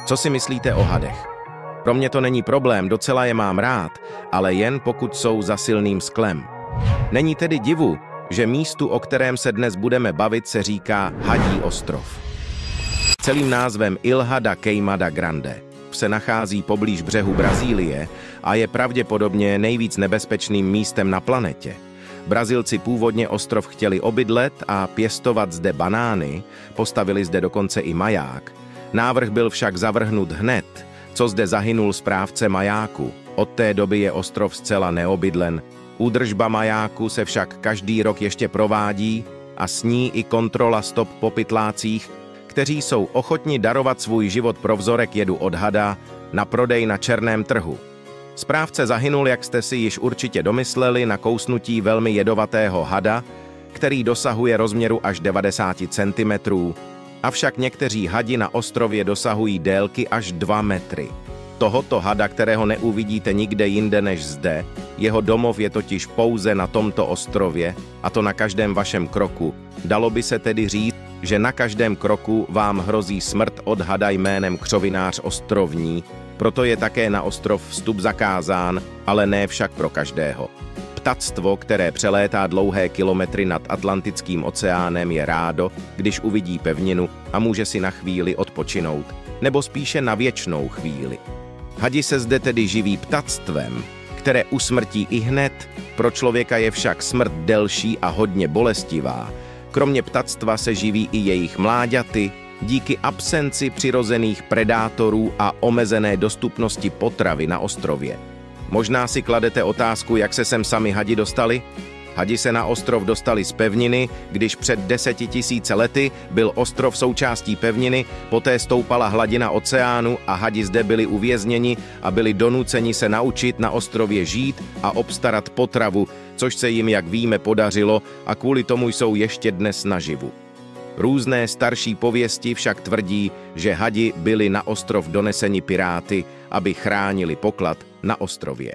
Co si myslíte o hadech? Pro mě to není problém, docela je mám rád, ale jen pokud jsou za silným sklem. Není tedy divu, že místu, o kterém se dnes budeme bavit, se říká Hadí ostrov. Celým názvem Ilha da Queimada Grande se nachází poblíž břehu Brazílie a je pravděpodobně nejvíc nebezpečným místem na planetě. Brazilci původně ostrov chtěli obydlet a pěstovat zde banány, postavili zde dokonce i maják. Návrh byl však zavrhnut hned, co zde zahynul správce majáku. Od té doby je ostrov zcela neobydlen. Údržba majáku se však každý rok ještě provádí a s ní i kontrola stop po pytlácích, kteří jsou ochotni darovat svůj život pro vzorek jedu od hada na prodej na černém trhu. Správce zahynul, jak jste si již určitě domysleli, na kousnutí velmi jedovatého hada, který dosahuje rozměru až 90 cm. Avšak někteří hadi na ostrově dosahují délky až 2 metry. Tohoto hada, kterého neuvidíte nikde jinde než zde, jeho domov je totiž pouze na tomto ostrově, a to na každém vašem kroku. Dalo by se tedy říct, že na každém kroku vám hrozí smrt od hada jménem křovinář ostrovní, proto je také na ostrov vstup zakázán, ale ne však pro každého. Ptactvo, které přelétá dlouhé kilometry nad Atlantickým oceánem, je rádo, když uvidí pevninu a může si na chvíli odpočinout, nebo spíše na věčnou chvíli. Hadi se zde tedy živí ptactvem, které usmrtí ihned, pro člověka je však smrt delší a hodně bolestivá. Kromě ptactva se živí i jejich mláďaty, díky absenci přirozených predátorů a omezené dostupnosti potravy na ostrově. Možná si kladete otázku, jak se sem sami hadi dostali? Hadi se na ostrov dostali z pevniny, když před 10 000 lety byl ostrov součástí pevniny, poté stoupala hladina oceánu a hadi zde byli uvězněni a byli donuceni se naučit na ostrově žít a obstarat potravu, což se jim, jak víme, podařilo a kvůli tomu jsou ještě dnes naživu. Různé starší pověsti však tvrdí, že hadi byli na ostrov doneseni piráty, aby chránili poklad na ostrově.